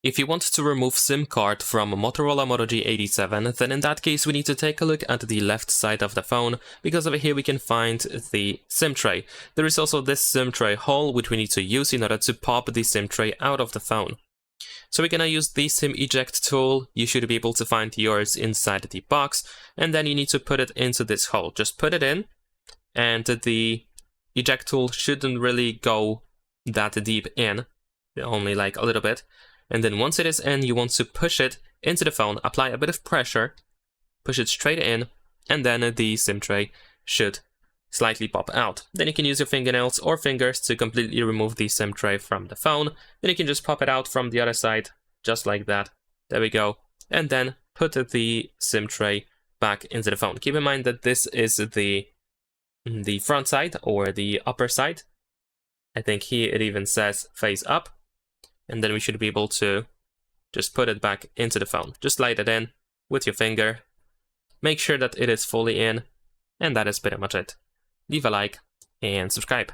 If you want to remove SIM card from a Motorola Moto G87, then in that case we need to take a look at the left side of the phone, because over here we can find the SIM tray. There is also this SIM tray hole which we need to use in order to pop the SIM tray out of the phone. So we're gonna use the SIM eject tool. You should be able to find yours inside the box, and then you need to put it into this hole. Just put it in, and the eject tool shouldn't really go that deep in, only like a little bit. And then once it is in, you want to push it into the phone, apply a bit of pressure, push it straight in, and then the SIM tray should slightly pop out. Then you can use your fingernails or fingers to completely remove the SIM tray from the phone. Then you can just pop it out from the other side, just like that. There we go. And then put the SIM tray back into the phone. Keep in mind that this is the front side or the upper side. I think here it even says face up. And then we should be able to just put it back into the phone. Just slide it in with your finger. Make sure that it is fully in. And that is pretty much it. Leave a like and subscribe.